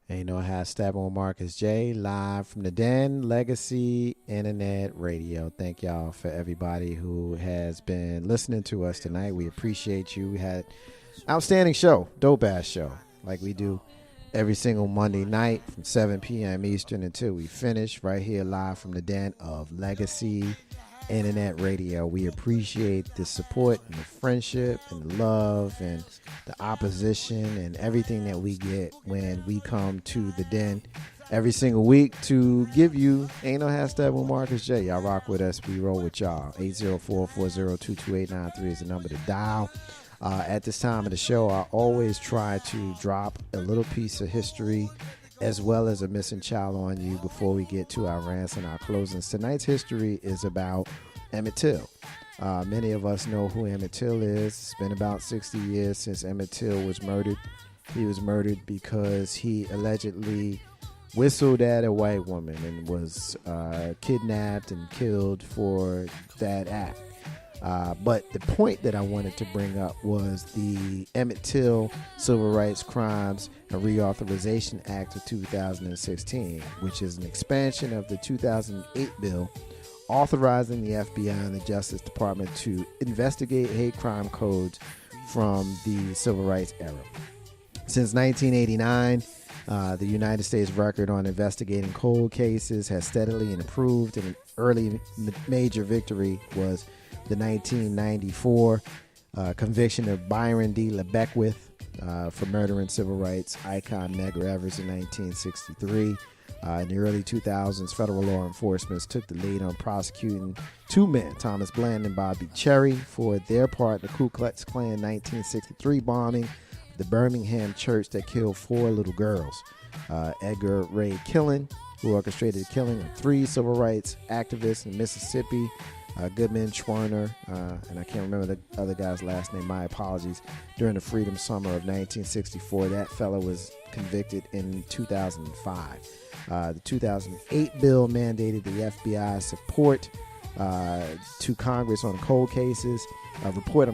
Ain't no half stepping with Marcus J. Live from the Den, Legacy Internet Radio. Thank y'all for everybody who has been listening to us tonight. We appreciate you. We had outstanding show, dope ass show, like we do every single Monday night from 7 p.m. Eastern until we finish right here live from the Den of Legacy Internet Radio. We appreciate the support and the friendship and the love and the opposition and everything that we get when we come to the Den every single week to give you Ain't No Hashtag with Marcus J. Y'all rock with us. We roll with y'all. 804-402-2893 is the number to dial. At this time of the show, I always try to drop a little piece of history as well as a missing child on you before we get to our rants and our closings. Tonight's history is about Emmitt Till. Many of us know who Emmitt Till is. It's been about 60 years since Emmitt Till was murdered. He was murdered because he allegedly whistled at a white woman and was kidnapped and killed for that act. But the point that I wanted to bring up was the Emmitt Till Civil Rights Crimes and Reauthorization Act of 2016, which is an expansion of the 2008 bill authorizing the FBI and the Justice Department to investigate hate crime codes from the Civil Rights era. Since 1989, the United States record on investigating cold cases has steadily improved, and an early major victory was the 1994 conviction of Byron D. LeBeckwith for murdering civil rights icon Medgar Evers in 1963. In the early 2000s, federal law enforcement took the lead on prosecuting two men, Thomas Bland and Bobby Cherry, for their part in the Ku Klux Klan 1963 bombing of the Birmingham church that killed four little girls. Edgar Ray Killen, who orchestrated the killing of three civil rights activists in Mississippi, Goodman Schwerner, and I can't remember the other guy's last name, my apologies, during the Freedom Summer of 1964. That fellow was convicted in 2005. The 2008 bill mandated the FBI support to Congress on cold cases. Report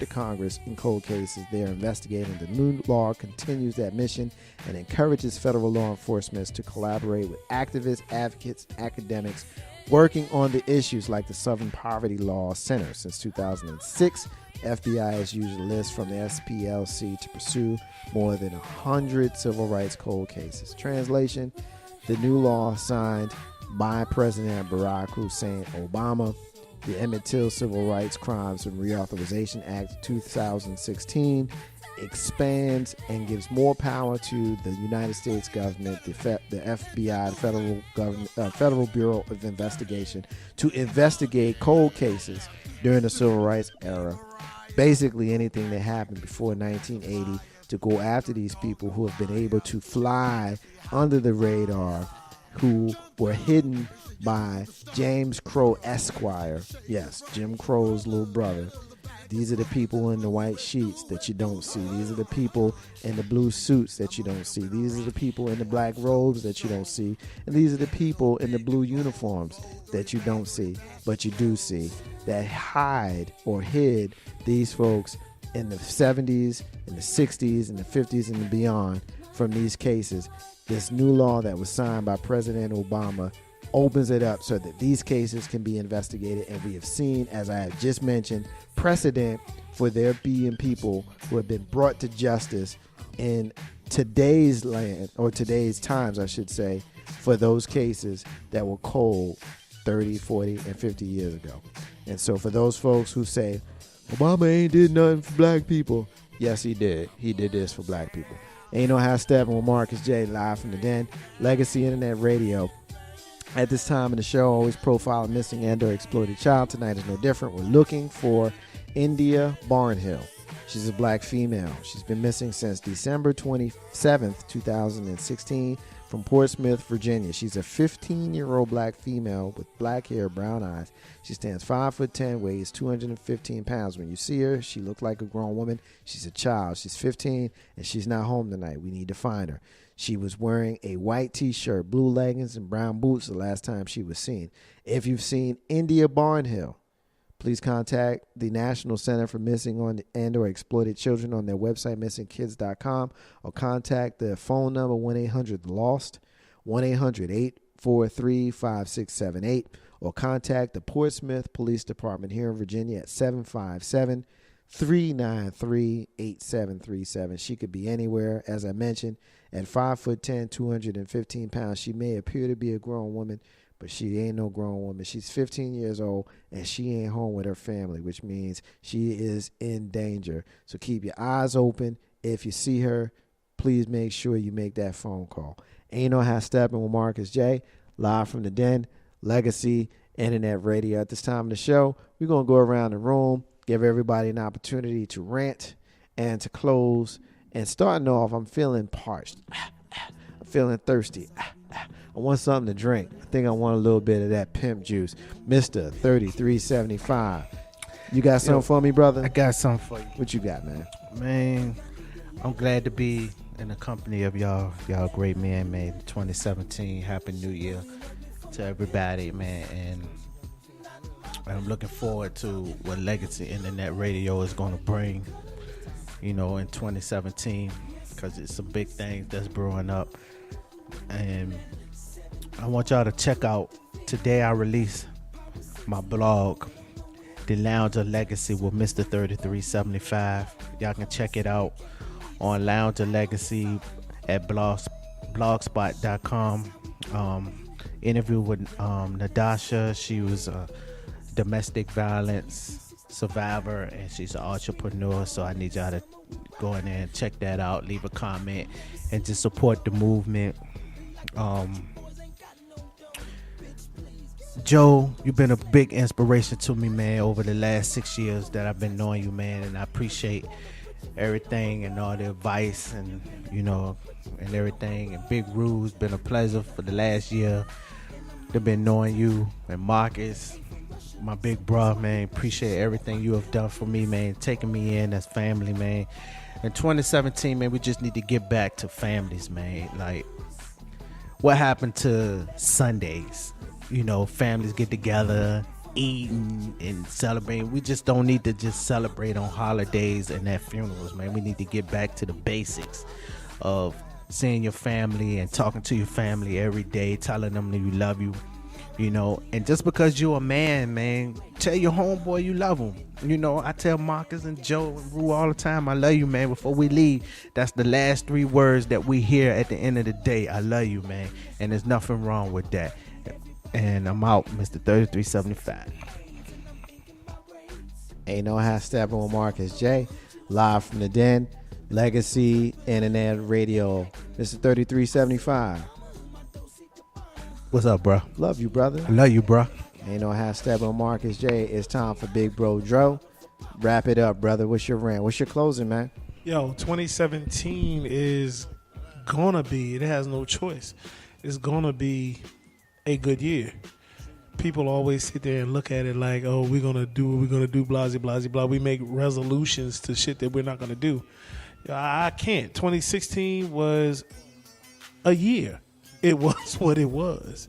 to Congress in cold cases they are investigating. The new law continues that mission and encourages federal law enforcement to collaborate with activists, advocates, academics working on the issues like the Southern Poverty Law Center. Since 2006, FBI has used a list from the SPLC to pursue more than 100 civil rights cold cases. Translation: the new law signed by President Barack Hussein Obama, the Emmitt Till Civil Rights Crimes and Reauthorization Act of 2016, expands and gives more power to the United States government, the FBI, the Federal Bureau of Investigation, to investigate cold cases during the Civil Rights era. Basically anything that happened before 1980, to go after these people who have been able to fly under the radar, who were hidden by James Crow Esquire. Yes, Jim Crow's little brother. These are the people in the white sheets that you don't see. These are the people in the blue suits that you don't see. These are the people in the black robes that you don't see. And these are the people in the blue uniforms that you don't see, but you do see, that hide or hid these folks in the 70s, in the 60s, in the 50s, and beyond from these cases. This new law that was signed by President Obama opens it up so that these cases can be investigated. And we have seen, as I have just mentioned, precedent for there being people who have been brought to justice in today's land, or today's times, I should say, for those cases that were cold 30, 40, and 50 years ago. And so for those folks who say, Obama ain't did nothing for black people, yes, he did. He did this for black people. Ain't No Half Stepping with Marcus J. Live from the Den, Legacy Internet Radio. At this time in the show, always profile a missing and or exploited child. Tonight is no different. We're looking for India Barnhill. She's a black female. She's been missing since December 27th, 2016 from Portsmouth, Virginia. She's a 15-year-old black female with black hair, brown eyes. She stands 5'10", weighs 215 pounds. When you see her, she looks like a grown woman. She's a child. She's 15, and she's not home tonight. We need to find her. She was wearing a white T-shirt, blue leggings, and brown boots the last time she was seen. If you've seen India Barnhill, Please contact the National Center for Missing and or Exploited Children on their website, missingkids.com, or contact the phone number 1-800-LOST, 1-800-843-5678, or contact the Portsmouth Police Department here in Virginia at 757-393-8737. She could be anywhere. As I mentioned, at 5'10", 215 pounds, she may appear to be a grown woman, but she ain't no grown woman. She's 15 years old, and she ain't home with her family, which means she is in danger. So keep your eyes open. If you see her, please make sure you make that phone call. Ain't No Half Stepping with Marcus J, live from the Den, Legacy Internet Radio. At this time of the show, we're going to go around the room, give everybody an opportunity to rant and to close. And starting off, I'm feeling parched. I'm feeling thirsty. I want something to drink. I think I want a little bit of that pimp juice. Mr. 3375. You got something for me, brother? I got something for you. What you got, man? Man, I'm glad to be in the company of y'all great men, man. 2017, Happy New Year to everybody, man. And I'm looking forward to what Legacy Internet Radio is going to bring, in 2017, because it's some big things that's brewing up. And I want y'all to check out, today I release my blog, The Lounge of Legacy with Mr. 3375. Y'all can check it out on Lounge of Legacy at blogspot.com. Interview with Nadasha. She was a domestic violence survivor, and she's an entrepreneur, so I need y'all to go in there and check that out, leave a comment, and just support the movement. Joe, you've been a big inspiration to me, man, over the last 6 years that I've been knowing you, man, and I appreciate everything and all the advice and and everything. And Big Rue's been a pleasure for the last year. They've been knowing you, and Marcus, my big bro, man. Appreciate everything you have done for me, man, taking me in as family, man. In 2017, man, we just need to get back to families, man. Like, what happened to Sundays? Families get together, eating and celebrating. We just don't need to just celebrate on holidays and at funerals, man. We need to get back to the basics of seeing your family and talking to your family every day, telling them that you love you, and just because you're a man, tell your homeboy you love him. I tell Marcus and Joe and Rue all the time, I love you, man. Before we leave, that's the last 3 words that we hear at the end of the day. I love you, man. And there's nothing wrong with that. And I'm out, Mr. 3375. Ain't No Half Stepping with Marcus J, live from the Den, Legacy Internet Radio. Mr. 3375. What's up, bro? Love you, brother. I love you, bro. Ain't No Half Stepping with Marcus J. It's time for Big Bro Dro. Wrap it up, brother. What's your rant? What's your closing, man? Yo, 2017 is gonna be, it has no choice. It's gonna be a good year. People always sit there and look at it like, oh, we're gonna do what we're gonna do, blah, blah, blah, blah. We make resolutions to shit that we're not gonna do. I can't. 2016 was a year. It was what it was.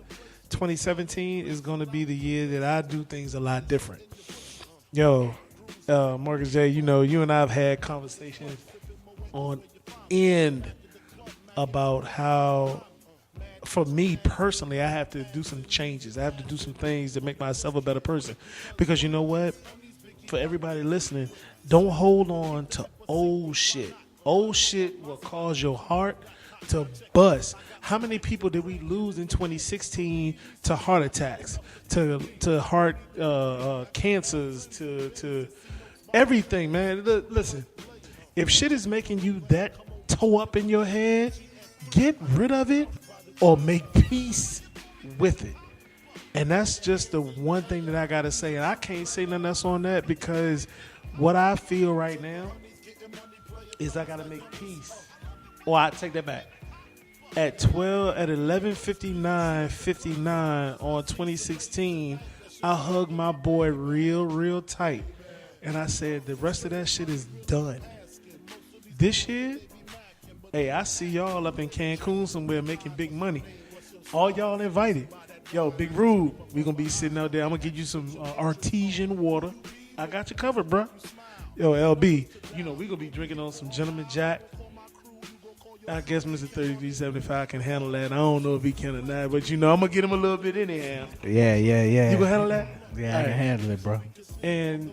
2017 is gonna be the year that I do things a lot different. Yo, Marcus J, you and I have had conversations on end about how, for me personally, I have to do some changes. I have to do some things to make myself a better person. Because you know what? For everybody listening, don't hold on to old shit. Old shit will cause your heart to bust. How many people did we lose in 2016 to heart attacks, to heart cancers, to everything, man? Listen, if shit is making you that toe up in your head, get rid of it or make peace with it. And that's just the one thing that I gotta say. And I can't say nothing else on that, because what I feel right now is I gotta make peace. Or I take that back. At 11:59 on 2016, I hugged my boy real tight. And I said, the rest of that shit is done. This year, hey, I see y'all up in Cancun somewhere making big money. All y'all invited. Yo, Big Rube, we gonna be sitting out there. I'm gonna get you some artesian water. I got you covered, bro. Yo, LB, we gonna be drinking on some Gentleman Jack. I guess Mr. 3375 can handle that. I don't know if he can or not, but I'm gonna get him a little bit anyhow. Yeah. You gonna handle that? Yeah, I can handle it, bro. And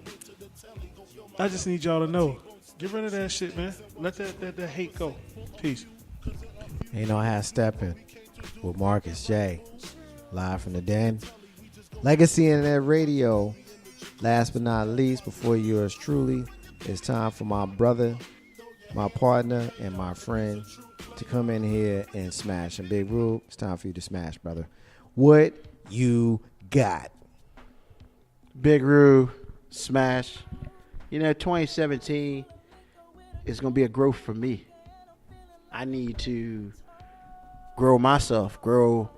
I just need y'all to know, get rid of that shit, man. Let that hate go. Peace. Ain't no half stepping with Marcus J. Live from the den. Legacy Internet Radio. Last but not least, before yours truly, it's time for my brother, my partner, and my friend to come in here and smash. And Big Rube, it's time for you to smash, brother. What you got? Big Rube, smash. 2017 is going to be a growth for me. I need to grow myself, grow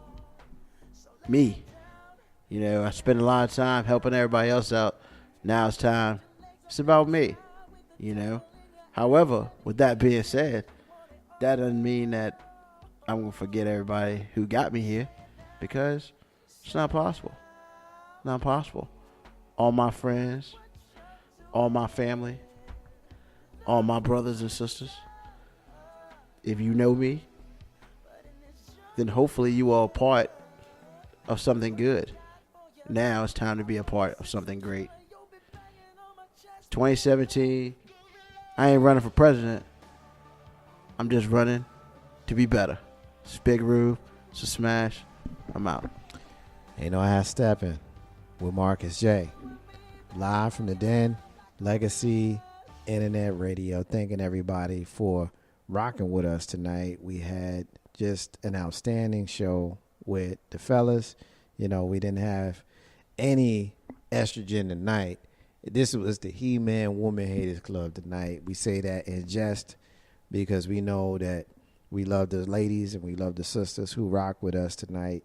me. I spend a lot of time helping everybody else out. Now it's time. It's about me, However, with that being said, that doesn't mean that I'm going to forget everybody who got me here, because it's not possible. Not possible. All my friends, all my family, all my brothers and sisters. If you know me, then hopefully you are a part of something good. Now it's time to be a part of something great. 2017, I ain't running for president. I'm just running to be better. It's Big Rube. It's a smash. I'm out. Ain't no half stepping with Marcus J. Live from the den. Legacy Internet Radio. Thanking everybody for rocking with us tonight. We had just an outstanding show with the fellas. We didn't have any estrogen tonight. This was the He-Man Woman Haters Club tonight. We say that in jest because we know that we love the ladies and we love the sisters who rock with us tonight,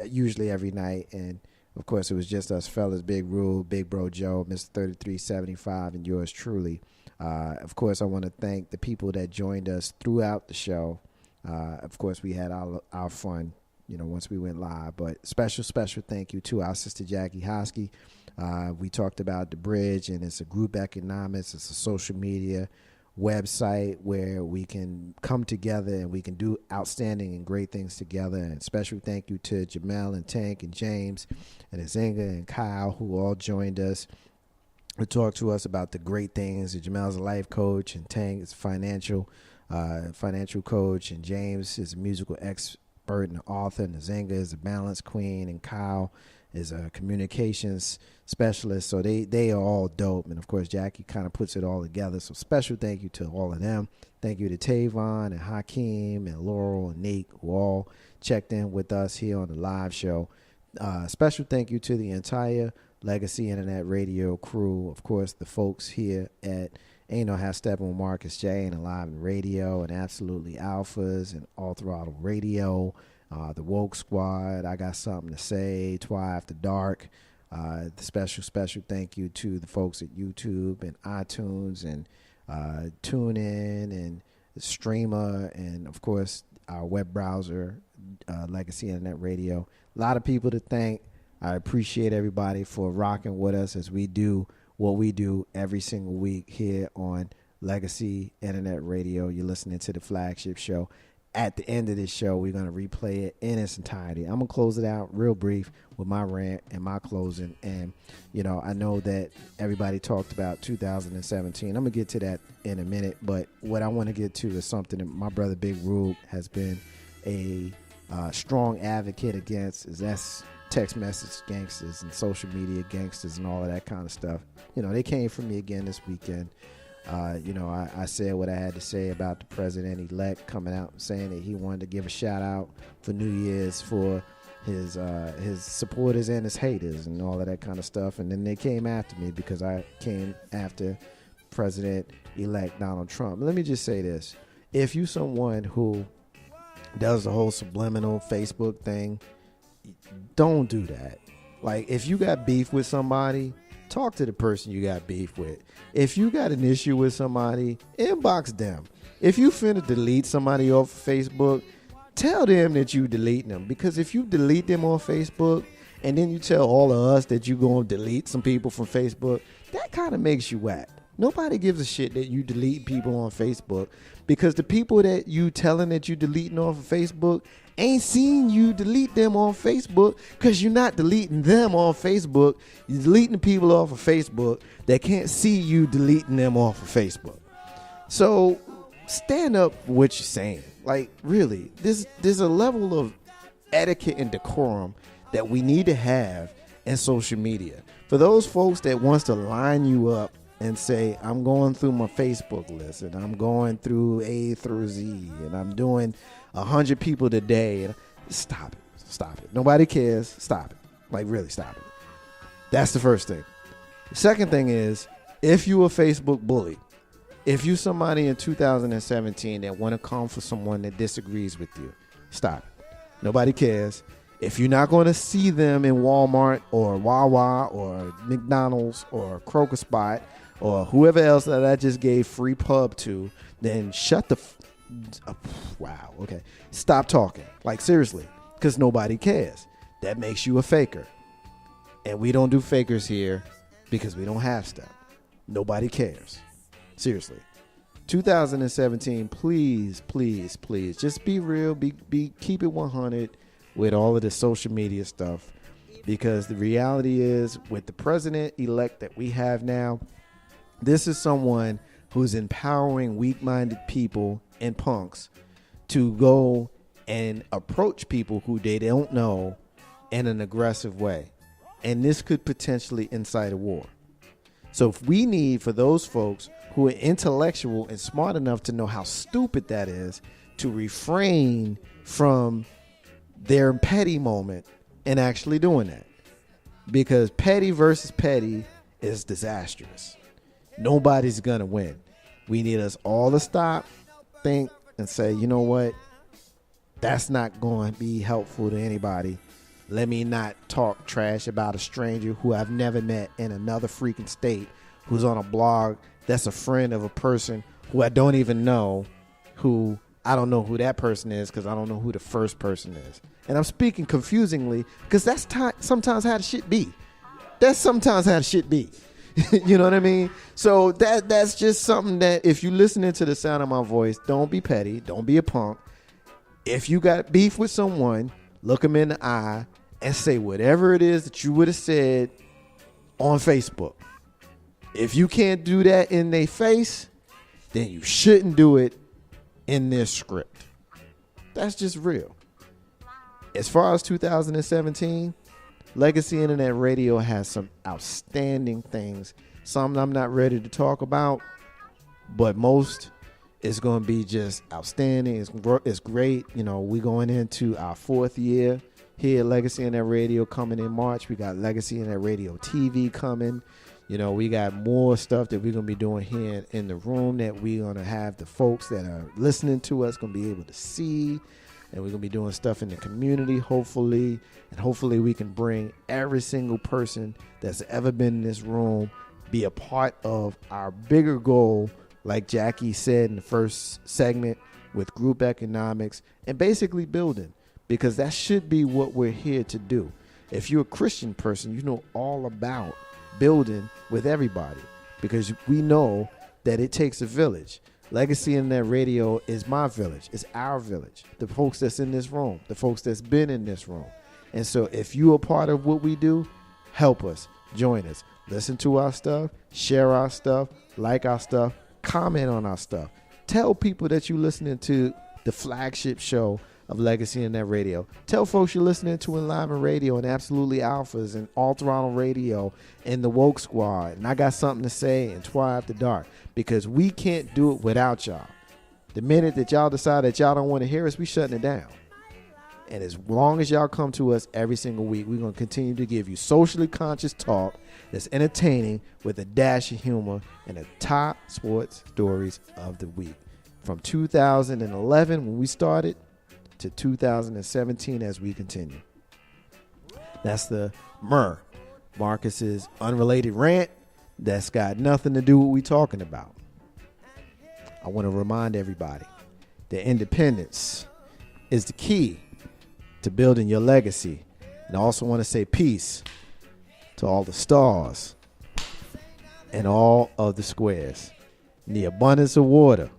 usually every night. And, of course, it was just us fellas, Big Rube, Big Bro Joe, Mr. 3375, and yours truly. Of course, I want to thank the people that joined us throughout the show. Of course, we had our fun, once we went live. But special thank you to our sister Jackie Hosky. We talked about the bridge, and it's a group economics. It's a social media website where we can come together and we can do outstanding and great things together. And special thank you to Jamel and Tank and James and Azinga and Kyle, who all joined us to talk to us about the great things. Jamel's a life coach, and Tank is a financial coach, and James is a musical expert and author, and Azinga is a balance queen, and Kyle is a communications specialist. So they are all dope. And, of course, Jackie kind of puts it all together. So special thank you to all of them. Thank you to Tavon and Hakeem and Laurel and Nate, who all checked in with us here on the live show. Special thank you to the entire Legacy Internet Radio crew. Of course, the folks here at Ain't No Half Stepping with Marcus J and Alive in Radio and Absolutely Alphas and All Throttle Radio. The Woke Squad, I Got Something to Say, Twi After Dark. The special thank you to the folks at YouTube and iTunes and TuneIn and Streamer, and, of course, our web browser, Legacy Internet Radio. A lot of people to thank. I appreciate everybody for rocking with us as we do what we do every single week here on Legacy Internet Radio. You're listening to the flagship show. At the end of this show, we're going to replay it in its entirety. I'm going to close it out real brief with my rant and my closing. And, I know that everybody talked about 2017. I'm going to get to that in a minute. But what I want to get to is something that my brother Big Rube has been a strong advocate against, is that's text message gangsters and social media gangsters and all of that kind of stuff. They came for me again this weekend. I said what I had to say about the president-elect coming out and saying that he wanted to give a shout-out for New Year's for his supporters and his haters and all of that kind of stuff. And then they came after me because I came after President-elect Donald Trump. Let me just say this. If you someone who does the whole subliminal Facebook thing, don't do that. Like, if you got beef with somebody, talk to the person you got beef with. If you got an issue with somebody, inbox them. If you finna delete somebody off of Facebook, tell them that you deleting them, because if you delete them on Facebook and then you tell all of us that you going to delete some people from Facebook, that kind of makes you whack. Nobody gives a shit that you delete people on Facebook, because the people that you telling that you deleting off of Facebook ain't seen you delete them on Facebook, because you're not deleting them on Facebook. You're deleting the people off of Facebook that can't see you deleting them off of Facebook. So stand up for what you're saying. Like, really, there's a level of etiquette and decorum that we need to have in social media. For those folks that wants to line you up and say, I'm going through my Facebook list and I'm going through A through Z and I'm doing 100 people today, and stop it. Nobody cares. Stop it. Like, really, stop it. That's the first thing. The second thing is, if you a Facebook bully, if you somebody in 2017 that want to come for someone that disagrees with you, stop it. Nobody cares. If you're not going to see them in Walmart or Wawa or McDonald's or Kroger Spot or whoever else that I just gave free pub to, then shut the wow, okay. Stop talking. Like, seriously, because nobody cares. That makes you a faker. And we don't do fakers here because we don't have stuff. Nobody cares. Seriously. 2017, please, just be real, keep it 100 with all of the social media stuff, because the reality is, with the president-elect that we have now, this is someone who's empowering weak-minded people and punks to go and approach people who they don't know in an aggressive way. And this could potentially incite a war. So if we need, for those folks who are intellectual and smart enough to know how stupid that is, to refrain from their petty moment and actually doing that. Because petty versus petty is disastrous. Nobody's going to win. We need us all to stop, think, and say, you know what? That's not going to be helpful to anybody. Let me not talk trash about a stranger who I've never met in another freaking state, who's on a blog that's a friend of a person who I don't even know, who I don't know who that person is because I don't know who the first person is. And I'm speaking confusingly because that's sometimes how the shit be. That's sometimes how the shit be. You know what I mean? So that's just something that, if you're listening to the sound of my voice, don't be petty. Don't be a punk. If you got beef with someone, look them in the eye and say whatever it is that you would have said on Facebook. If you can't do that in their face, then you shouldn't do it in their script. That's just real. As far as 2017, Legacy Internet Radio has some outstanding things. Some I'm not ready to talk about, but most is going to be just outstanding. It's great. You know, we're going into our 4th year here at Legacy Internet Radio coming in March. We got Legacy Internet Radio TV coming. You know, we got more stuff that we're going to be doing here in the room that we're going to have the folks that are listening to us going to be able to see. And we're going to be doing stuff in the community, hopefully. And hopefully we can bring every single person that's ever been in this room be a part of our bigger goal, like Jackie said in the first segment, with group economics and basically building. Because that should be what we're here to do. If you're a Christian person, you know all about building with everybody. Because we know that it takes a village. Legacy Internet Radio is my village. It's our village. The folks that's in this room. The folks that's been in this room. And so if you're a part of what we do, help us. Join us. Listen to our stuff. Share our stuff. Like our stuff. Comment on our stuff. Tell people that you're listening to the flagship show of Legacy Internet Radio. Tell folks you're listening to Enliven Radio and Absolutely Alphas and All Toronto Radio and the Woke Squad. And I Got Something to Say and Twi After Dark. Because we can't do it without y'all. The minute that y'all decide that y'all don't want to hear us, we shutting it down. And as long as y'all come to us every single week, we're going to continue to give you socially conscious talk that's entertaining with a dash of humor and the top sports stories of the week. From 2011 when we started to 2017 as we continue. That's the Marcus's unrelated rant that's got nothing to do with what we talking about. I want to remind everybody that independence is the key to building your legacy. And I also want to say peace to all the stars and all of the squares. In the abundance of water,